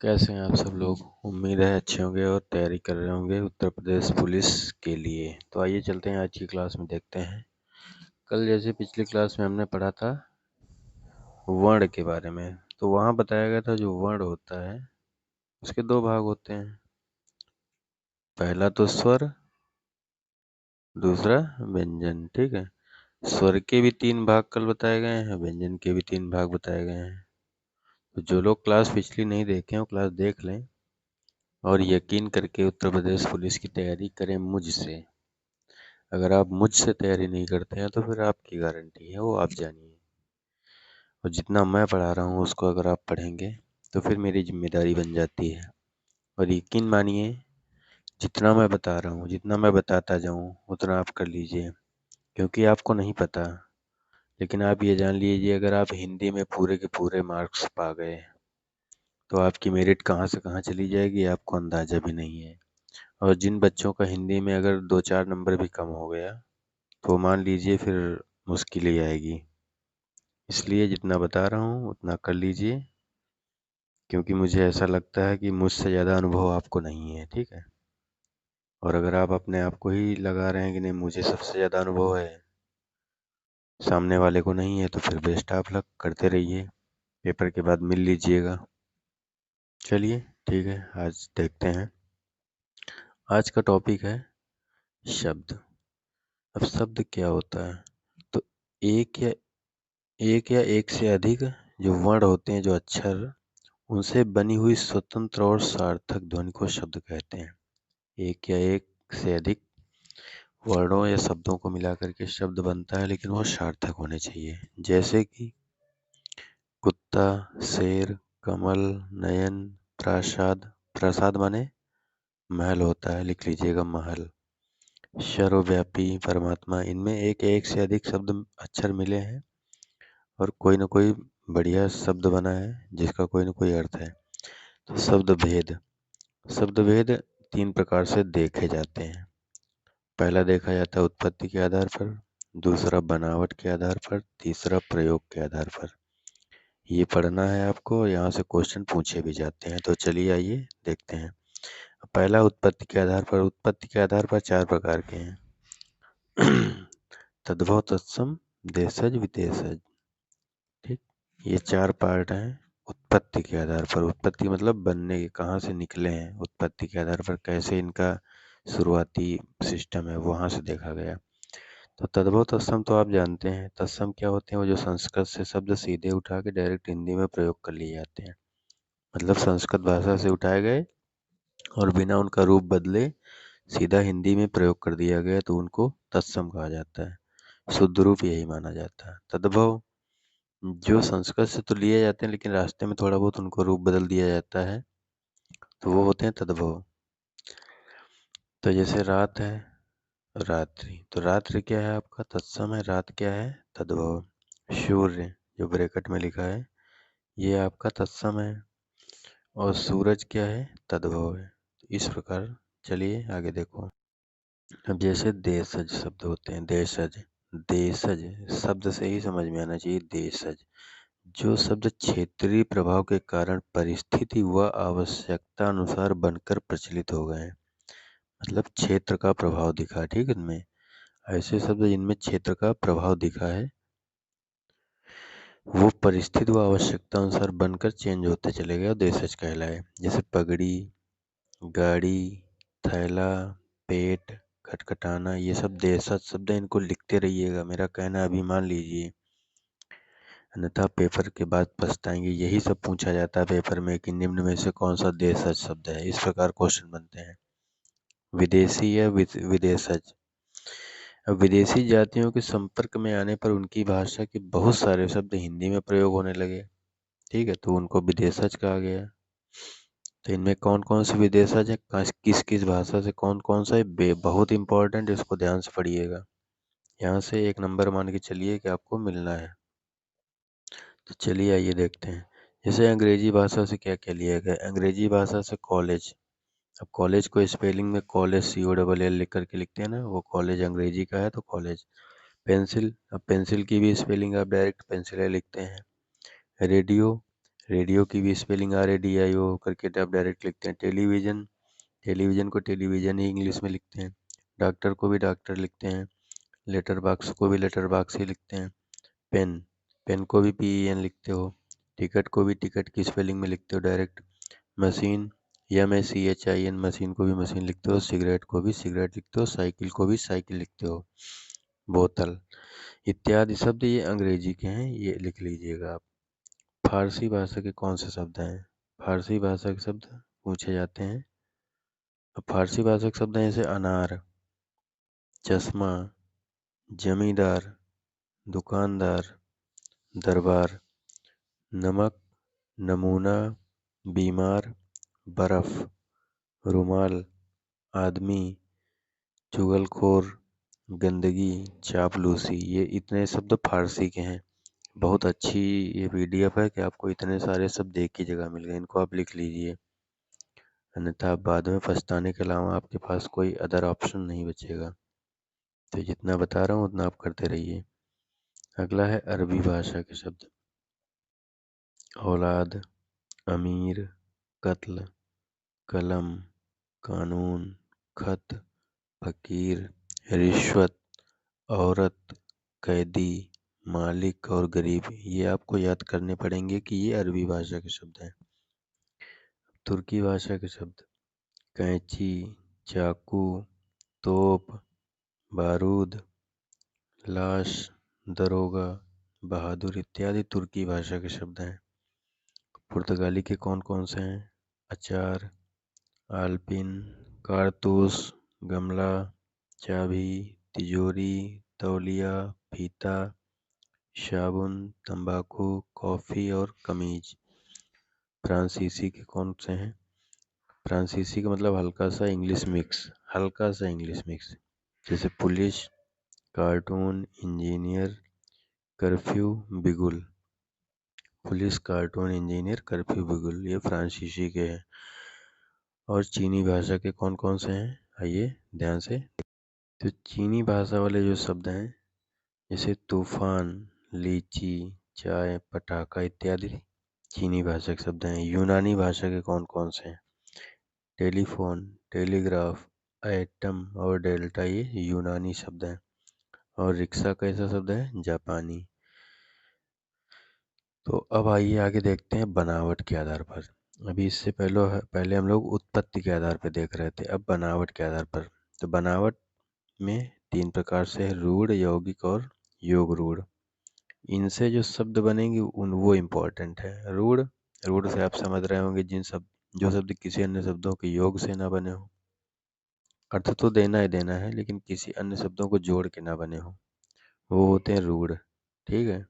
कैसे हैं आप सब लोग। उम्मीद है अच्छे होंगे और तैयारी कर रहे होंगे उत्तर प्रदेश पुलिस के लिए। तो आइए चलते हैं आज की क्लास में, देखते हैं। कल जैसे पिछली क्लास में हमने पढ़ा था वर्ण के बारे में, तो वहाँ बताया गया था जो वर्ण होता है उसके दो भाग होते हैं। पहला तो स्वर, दूसरा व्यंजन। ठीक है, स्वर के भी तीन भाग कल बताए गए हैं, व्यंजन के भी तीन भाग बताए गए हैं। तो जो लोग क्लास पिछली नहीं देखे हैं वो क्लास देख लें और यकीन करके उत्तर प्रदेश पुलिस की तैयारी करें मुझसे। अगर आप मुझसे तैयारी नहीं करते हैं तो फिर आपकी गारंटी है वो आप जानिए। और जितना मैं पढ़ा रहा हूँ उसको अगर आप पढ़ेंगे तो फिर मेरी जिम्मेदारी बन जाती है। और यकीन मानिए, जितना मैं बता रहा हूँ, जितना मैं बताता जाऊँ उतना आप कर लीजिए, क्योंकि आपको नहीं पता। लेकिन आप ये जान लीजिए, अगर आप हिंदी में पूरे के पूरे मार्क्स पा गए तो आपकी मेरिट कहाँ से कहाँ चली जाएगी आपको अंदाजा भी नहीं है। और जिन बच्चों का हिंदी में अगर 2-4 नंबर भी कम हो गया तो मान लीजिए फिर मुश्किल ही आएगी। इसलिए जितना बता रहा हूँ उतना कर लीजिए, क्योंकि मुझे ऐसा लगता है कि मुझसे ज़्यादा अनुभव आपको नहीं है। ठीक है, और अगर आप अपने आप को ही लगा रहे हैं कि नहीं मुझे सबसे ज़्यादा अनुभव है, सामने वाले को नहीं है, तो फिर बेस्ट ऑफ लक, करते रहिए, पेपर के बाद मिल लीजिएगा। चलिए ठीक है, आज देखते हैं। आज का टॉपिक है शब्द। अब शब्द क्या होता है? तो एक या एक से अधिक जो वर्ण होते हैं, जो अक्षर, उनसे बनी हुई स्वतंत्र और सार्थक ध्वनि को शब्द कहते हैं। एक या एक से अधिक वर्णों या शब्दों को मिलाकर के शब्द बनता है, लेकिन वो सार्थक होने चाहिए। जैसे कि कुत्ता, शेर, कमल, नयन, प्रासाद। प्रासाद माने महल होता है, लिख लीजिएगा महल। सर्वव्यापी, परमात्मा। इनमें एक या एक से अधिक शब्द अक्षर मिले हैं और कोई ना कोई बढ़िया शब्द बना है जिसका कोई ना कोई अर्थ है। तो शब्द भेद। शब्द भेद तीन प्रकार से देखे जाते हैं। पहला देखा जाता है उत्पत्ति के आधार पर, दूसरा बनावट के आधार पर, तीसरा प्रयोग के आधार पर। ये पढ़ना है आपको और यहाँ से क्वेश्चन पूछे भी जाते हैं। तो चलिए आइए देखते हैं। पहला उत्पत्ति के आधार पर। उत्पत्ति के आधार पर चार प्रकार के हैं। तद्भव, तत्सम, देशज, विदेशज। ठीक, ये चार पार्ट हैं उत्पत्ति के आधार पर। उत्पत्ति मतलब बनने के, कहाँ से निकले हैं। उत्पत्ति के आधार पर कैसे इनका शुरुआती सिस्टम है वहाँ से देखा गया। तो तद्भव, तत्सम तो आप जानते हैं। तत्सम क्या होते हैं? वो जो संस्कृत से शब्द सीधे उठा के डायरेक्ट हिंदी में प्रयोग कर लिए जाते हैं। मतलब संस्कृत भाषा से उठाए गए और बिना उनका रूप बदले सीधा हिंदी में प्रयोग कर दिया गया, तो उनको तत्सम कहा जाता है। शुद्ध रूप यही माना जाता है। तद्भव जो संस्कृत से तो लिए जाते हैं, लेकिन रास्ते में थोड़ा बहुत उनको रूप बदल दिया जाता है, तो वो होते हैं तद्भव। तो जैसे रात है, रात्रि, तो रात्रि क्या है आपका? तत्सम है। रात क्या है? तद्भव। सूर्य जो ब्रैकेट में लिखा है ये आपका तत्सम है, और सूरज क्या है? तद्भव है। तो इस प्रकार चलिए आगे देखो। अब जैसे देशज शब्द होते हैं, देशज। देशज शब्द से ही समझ में आना चाहिए, देशज। जो शब्द क्षेत्रीय प्रभाव के कारण परिस्थिति व आवश्यकता अनुसार बनकर प्रचलित हो गए हैं। मतलब क्षेत्र का प्रभाव दिखा। ठीक है, इनमें ऐसे शब्द जिनमें क्षेत्र का प्रभाव दिखा है, वो परिस्थिति व आवश्यकता अनुसार बनकर चेंज होते चले गए और देशज कहलाए। जैसे पगड़ी, गाड़ी, थैला, पेट, खटखटाना, ये सब देशज शब्द है। इनको लिखते रहिएगा, मेरा कहना अभी मान लीजिए, अन्यथा पेपर के बाद पछताएंगे। यही सब पूछा जाता है पेपर में कि निम्न में से कौन सा देशज शब्द है। इस प्रकार क्वेश्चन बनते हैं। विदेशी या विदेशज। अब विदेशी जातियों के संपर्क में आने पर उनकी भाषा के बहुत सारे शब्द हिंदी में प्रयोग होने लगे। ठीक है, तो उनको विदेशज कहा गया। तो इनमें कौन कौन से विदेशज है, किस किस भाषा से कौन कौन सा है, बहुत इंपॉर्टेंट, इसको ध्यान से पढ़िएगा। यहाँ से एक नंबर मान के चलिए कि आपको मिलना है। तो चलिए आइए देखते हैं। जैसे अंग्रेजी भाषा से क्या क्या लिया गया। अंग्रेजी भाषा से कॉलेज। अब कॉलेज को स्पेलिंग में कॉलेज COLL लिख करके लिखते हैं ना, वो कॉलेज अंग्रेजी का है, तो कॉलेज। पेंसिल, अब पेंसिल की भी स्पेलिंग आप डायरेक्ट पेंसिल लिखते हैं। रेडियो, रेडियो की भी स्पेलिंग RADIO करके आप डायरेक्ट लिखते हैं। टेलीविज़न, टेलीविज़न को टेलीविज़न ही इंग्लिश में लिखते हैं। डॉक्टर को भी डॉक्टर लिखते हैं। लेटर बॉक्स को भी लेटर बॉक्स ही लिखते हैं। पेन, पेन को भी PEN लिखते हो। टिकट को भी टिकट की स्पेलिंग में लिखते हो डायरेक्ट। मशीन, MACHIN, मशीन को भी मशीन लिखते हो। सिगरेट को भी सिगरेट लिखते हो। साइकिल को भी साइकिल लिखते हो। बोतल इत्यादि शब्द ये अंग्रेजी के हैं, ये लिख लीजिएगा आप। फारसी भाषा के कौन से शब्द हैं? फारसी भाषा के शब्द पूछे जाते हैं। अब फारसी भाषा के शब्द हैं जैसे अनार, चश्मा, जमींदार, दुकानदार, दरबार, नमक, नमूना, बीमार, बर्फ, रुमाल, आदमी, चुगलखोर, गंदगी, चापलूसी, ये इतने शब्द फारसी के हैं। बहुत अच्छी ये PDF है कि आपको इतने सारे शब्द एक ही जगह मिल गए, इनको आप लिख लीजिए, अन्यथा आप बाद में पछताने के अलावा आपके पास कोई अदर ऑप्शन नहीं बचेगा। तो जितना बता रहा हूँ उतना आप करते रहिए। अगला है अरबी भाषा के शब्द। औलाद, अमीर, कत्ल, कलम, कानून, खत, फकीर, रिश्वत, औरत, कैदी, मालिक और गरीब, ये आपको याद करने पड़ेंगे कि ये अरबी भाषा के शब्द हैं। तुर्की भाषा के शब्द। कैंची, चाकू, तोप, बारूद, लाश, दरोगा, बहादुर इत्यादि तुर्की भाषा के शब्द हैं। पुर्तगाली के कौन कौन से हैं? अचार, आलपिन, कारतूस, गमला, चाबी, तिजोरी, तौलिया, फीता, साबुन, तंबाकू, कॉफ़ी और कमीज। फ्रांसीसी के कौन से हैं? फ्रांसीसी का मतलब हल्का सा इंग्लिश मिक्स, हल्का सा इंग्लिश मिक्स, जैसे पुलिस, कार्टून, इंजीनियर, कर्फ्यू, बिगुल। पुलिस, कार्टून, इंजीनियर, कर्फ्यू, बिगुल, ये फ्रांसीसी के हैं। और चीनी भाषा के कौन कौन से हैं? आइए ध्यान से। तो चीनी भाषा वाले जो शब्द हैं जैसे तूफान, लीची, चाय, पटाखा इत्यादि चीनी भाषा के शब्द हैं। यूनानी भाषा के कौन कौन से हैं? टेलीफोन, टेलीग्राफ, एटम और डेल्टा, ये यूनानी शब्द हैं। और रिक्शा कैसा शब्द है? जापानी। तो अब आइए आगे देखते हैं बनावट के आधार पर। अभी इससे पहले हम लोग उत्पत्ति के आधार पर देख रहे थे, अब बनावट के आधार पर। तो बनावट में 3 प्रकार से है, रूढ़, यौगिक और योग रूढ़। इनसे जो शब्द बनेंगे वो इम्पोर्टेंट है। रूढ़, रूढ़ से आप समझ रहे होंगे जो शब्द किसी अन्य शब्दों के योग से ना बने हो। अर्थ तो देना ही देना है लेकिन किसी अन्य शब्दों को जोड़ के ना बने हो, वो होते हैं रूढ़। ठीक है,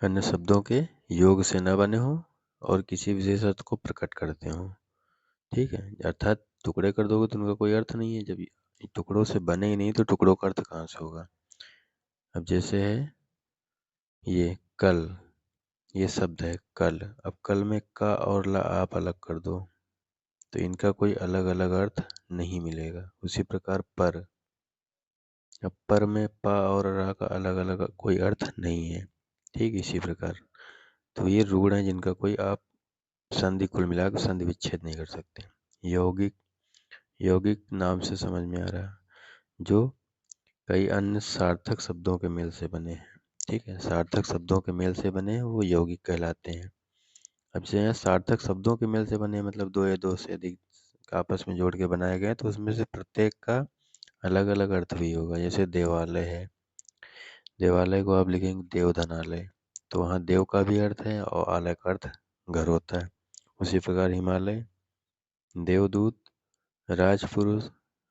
अन्य शब्दों के योग से न बने हो और किसी विशेष अर्थ को प्रकट करते हो। ठीक है, अर्थात टुकड़े कर दोगे तो उनका कोई अर्थ नहीं है। जब ये टुकड़ों से बने ही नहीं तो टुकड़ों का अर्थ कहाँ से होगा? अब जैसे है ये कल, ये शब्द है कल। अब कल में का और ला आप अलग कर दो तो इनका कोई अलग अलग अर्थ नहीं मिलेगा। उसी प्रकार पर, अब पर में पा और रा का अलग अलग कोई अर्थ नहीं है। ठीक, इसी प्रकार तो ये रूढ़ हैं जिनका कोई आप संधि, कुल मिलाकर संधि विच्छेद नहीं कर सकते। यौगिक, यौगिक नाम से समझ में आ रहा है, जो कई अन्य सार्थक शब्दों के मेल से बने हैं। ठीक है, सार्थक शब्दों के मेल से बने हैं वो यौगिक कहलाते हैं। अब जैसे यहाँ सार्थक शब्दों के मेल से बने मतलब दो या दो से अधिक आपस में जोड़ के बनाए गए तो उसमें से प्रत्येक का अलग अलग अर्थ भी होगा। जैसे देवालय है, देवालय को आप लिखेंगे देवधनालय, तो वहाँ देव का भी अर्थ है और आलय का अर्थ घर होता है। उसी प्रकार हिमालय, देवदूत, राजपुरुष।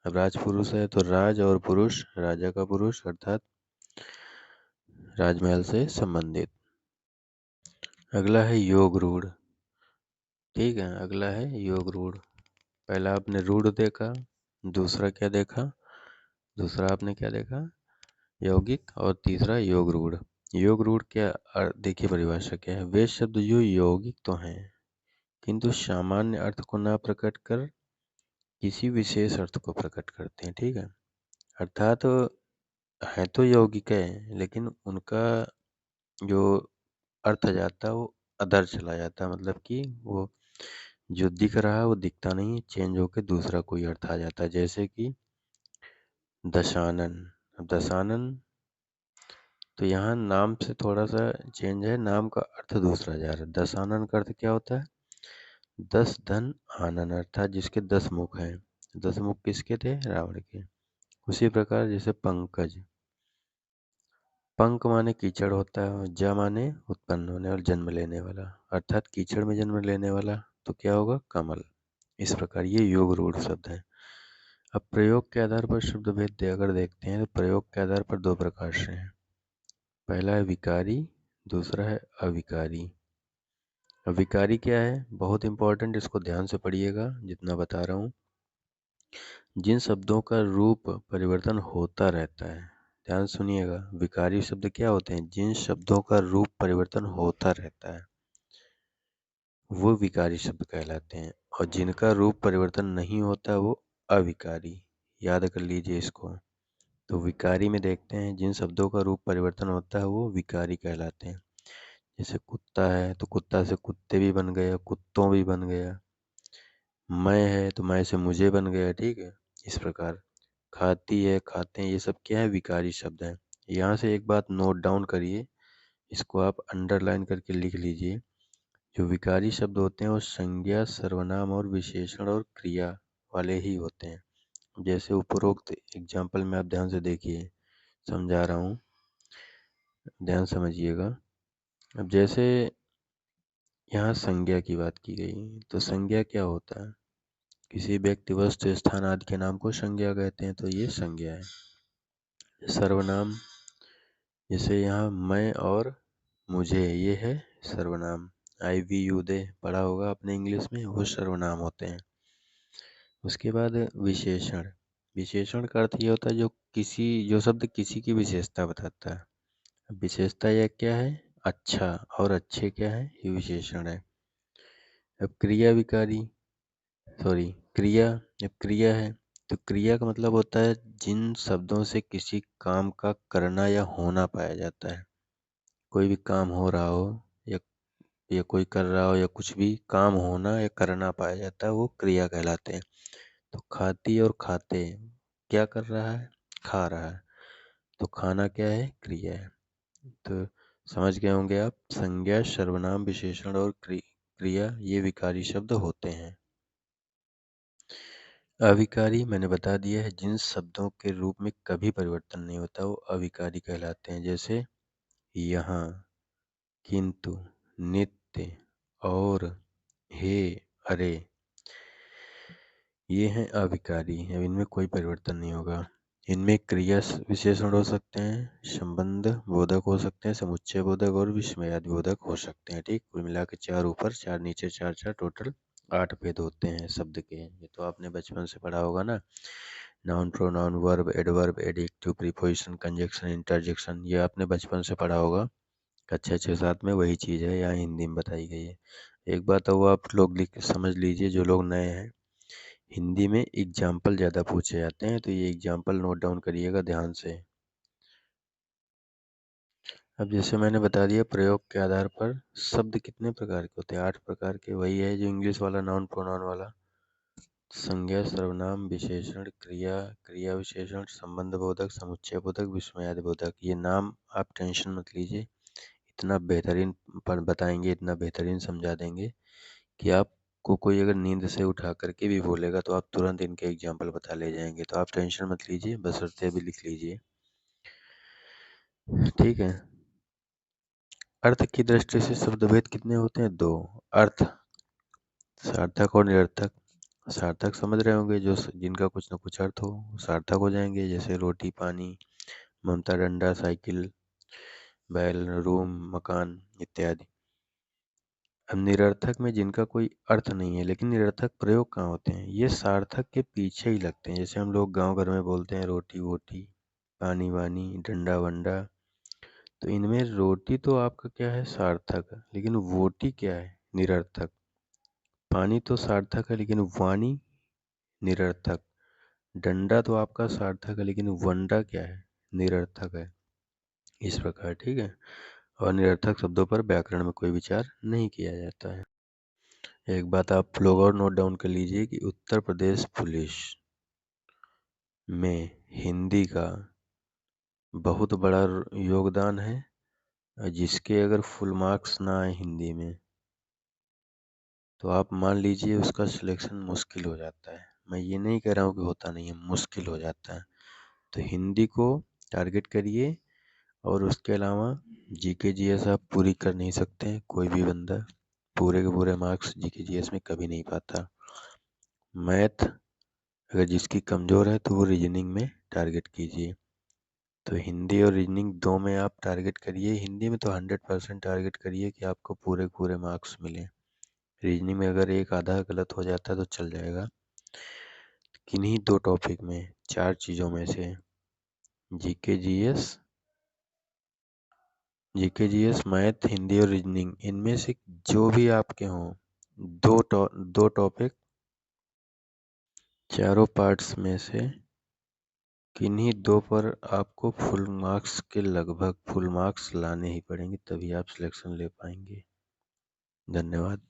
अब राजपुरुष है तो राज और पुरुष, राजा का पुरुष अर्थात राजमहल से संबंधित। अगला है योग रूढ़। ठीक है, अगला है योग रूढ़। पहला आपने रूढ़ देखा, दूसरा क्या देखा? दूसरा आपने क्या देखा? यौगिक, और तीसरा योग रूढ़। योग रूढ़ क्या देखिए परिभाषा क्या है। वे शब्द जो यौगिक तो हैं किंतु सामान्य अर्थ को ना प्रकट कर किसी विशेष अर्थ को प्रकट करते हैं। ठीक है, अर्थात है तो यौगिक है लेकिन उनका जो अर्थ जाता है वो अदर चला जाता है, मतलब कि वो जो दिख रहा है वो दिखता नहीं, चेंज होकर दूसरा कोई अर्थ आ जाता है। जैसे कि दशानन। अब दशानन तो यहाँ नाम से थोड़ा सा चेंज है, नाम का अर्थ दूसरा जा रहा है। दशानन का अर्थ क्या होता है? 10 धन आनन, अर्थात जिसके 10 मुख हैं। 10 मुख किसके थे? रावण के। उसी प्रकार जैसे पंकज, पंक माने कीचड़ होता है, और ज माने उत्पन्न होने और जन्म लेने वाला, अर्थात कीचड़ में जन्म लेने वाला, तो क्या होगा? कमल। इस प्रकार ये योग रूढ़ शब्द है। अब प्रयोग के आधार पर शब्द भेद अगर देखते हैं तो प्रयोग के आधार पर दो प्रकार से हैं। पहला है विकारी, दूसरा है अविकारी। अब विकारी क्या है? बहुत इंपॉर्टेंट, इसको ध्यान से पढ़िएगा जितना बता रहा हूँ। जिन शब्दों का रूप परिवर्तन होता रहता है, ध्यान सुनिएगा। विकारी शब्द क्या होते हैं? जिन शब्दों का रूप परिवर्तन होता रहता है वो विकारी शब्द कहलाते हैं, और जिनका रूप परिवर्तन नहीं होता वो अविकारी। याद कर लीजिए इसको। तो विकारी में देखते हैं, जिन शब्दों का रूप परिवर्तन होता है वो विकारी कहलाते हैं। जैसे कुत्ता है तो कुत्ता से कुत्ते भी बन गया, कुत्तों भी बन गया। मैं है तो मैं से मुझे बन गया, ठीक है। इस प्रकार खाती है, खाते हैं, ये सब क्या है? विकारी शब्द है। यहाँ से एक बात नोट डाउन करिए, इसको आप अंडरलाइन करके लिख लीजिए। जो विकारी शब्द होते हैं वो संज्ञा, सर्वनाम और विशेषण और क्रिया वाले ही होते हैं। जैसे उपरोक्त एग्जाम्पल में आप ध्यान से देखिए, समझा रहा हूँ, ध्यान समझिएगा। अब जैसे यहाँ संज्ञा की बात की गई, तो संज्ञा क्या होता है? किसी व्यक्ति, वस्तु, स्थान आदि के नाम को संज्ञा कहते हैं, तो ये संज्ञा है। सर्वनाम, जैसे यहाँ मैं और मुझे, ये है सर्वनाम। आई वी यू दे पढ़ा होगा आपने इंग्लिश में, वो सर्वनाम होते हैं। उसके बाद विशेषण। विशेषण का अर्थ ये होता है जो शब्द किसी की विशेषता बताता है। विशेषता यह क्या है? अच्छा, और अच्छे क्या है? ये विशेषण है। अब क्रिया विकारी, सॉरी क्रिया, जब क्रिया है तो क्रिया का मतलब होता है जिन शब्दों से किसी काम का करना या होना पाया जाता है। कोई भी काम हो रहा हो, या कोई कर रहा हो, या कुछ भी काम होना या करना पाया जाता है, वो क्रिया कहलाते हैं। तो खाती और खाते, क्या कर रहा है? खा रहा है, तो खाना क्या है? क्रिया है। तो समझ गए होंगे आप, संज्ञा, सर्वनाम, विशेषण और क्रिया ये विकारी शब्द होते हैं। अविकारी मैंने बता दिया है, जिन शब्दों के रूप में कभी परिवर्तन नहीं होता वो अविकारी कहलाते हैं। जैसे यहाँ, किंतु, नित्य, और, हे, अरे, ये हैं अविकारी। अब इनमें कोई परिवर्तन नहीं होगा। इनमें क्रिया विशेषण हो सकते हैं, संबंध बोधक हो सकते हैं, समुच्चय बोधक और विस्मयादि बोधक हो सकते हैं, ठीक। कुल मिला के 4 ऊपर 4 नीचे 4 4 टोटल 8 भेद होते हैं शब्द के। ये तो आपने बचपन से पढ़ा होगा ना। Noun, pronoun, verb, adverb, adjective, preposition, conjunction, interjection, ये आपने बचपन से पढ़ा होगा। कक्षा 6-7 में वही चीज़ है, यहाँ हिंदी में बताई गई है। एक बात तो वो आप लोग लिख समझ लीजिए, जो लोग नए हैं, हिंदी में एग्जाम्पल ज़्यादा पूछे जाते हैं, तो ये एग्जाम्पल नोट डाउन करिएगा ध्यान से। अब जैसे मैंने बता दिया, प्रयोग के आधार पर शब्द कितने प्रकार के होते हैं? 8 प्रकार के। वही है जो इंग्लिश वाला नाउन प्रोनाउन वाला। संज्ञा, सर्वनाम, विशेषण, क्रिया, क्रिया विशेषण, संबंध बोधक, समुच्चय बोधक, विस्मयादि बोधक। ये नाम आप टेंशन मत लीजिए, इतना बेहतरीन पर बताएंगे, इतना बेहतरीन समझा देंगे कि आपको कोई अगर नींद से उठा करके भी बोलेगा तो आप तुरंत इनके एग्जाम्पल बता ले जाएंगे। तो आप टेंशन मत लीजिए, बशर्ते अभी लिख लीजिए, ठीक है। अर्थ की दृष्टि से शब्द भेद कितने होते हैं? 2। अर्थ, सार्थक और निरर्थक। सार्थक समझ रहे होंगे, जो जिनका कुछ न कुछ अर्थ हो, सार्थक हो जाएंगे। जैसे रोटी, पानी, ममता, डंडा, साइकिल, बैल, रूम, मकान इत्यादि। अब निरर्थक में जिनका कोई अर्थ नहीं है, लेकिन निरर्थक प्रयोग कहाँ होते हैं? ये सार्थक के पीछे ही लगते हैं। जैसे हम लोग गांव घर में बोलते हैं रोटी वोटी, पानी वानी, डंडा वंडा। तो इनमें रोटी तो आपका क्या है? सार्थक, लेकिन वोटी क्या है? निरर्थक। पानी तो सार्थक है लेकिन वाणी निरर्थक। डंडा तो आपका सार्थक है लेकिन वंडा क्या है? निरर्थक है। इस प्रकार, ठीक है। और निरर्थक शब्दों पर व्याकरण में कोई विचार नहीं किया जाता है। एक बात आप लोग और नोट डाउन कर लीजिए कि उत्तर प्रदेश पुलिस में हिंदी का बहुत बड़ा योगदान है। जिसके अगर फुल मार्क्स ना आए हिंदी में तो आप मान लीजिए उसका सिलेक्शन मुश्किल हो जाता है। मैं ये नहीं कह रहा हूँ कि होता नहीं है, मुश्किल हो जाता है। तो हिंदी को टारगेट करिए और उसके अलावा जीके जीएस आप पूरी कर नहीं सकते हैं। कोई भी बंदा पूरे के पूरे मार्क्स जीके जीएस में कभी नहीं पाता। मैथ अगर जिसकी कमज़ोर है तो वो रीजनिंग में टारगेट कीजिए। तो हिंदी और रीजनिंग दो में आप टारगेट करिए। हिंदी में तो 100% टारगेट करिए कि आपको पूरे पूरे मार्क्स मिले। रीजनिंग में अगर एक आधा गलत हो जाता है तो चल जाएगा। किन्हीं दो टॉपिक में, चार चीज़ों में से जीके जीएस मैथ हिंदी और रीजनिंग, इनमें से जो भी आपके हों, दो टॉपिक चारों पार्ट्स में से किन्हीं दो पर आपको फुल मार्क्स के लगभग फुल मार्क्स लाने ही पड़ेंगे, तभी आप सिलेक्शन ले पाएंगे। धन्यवाद।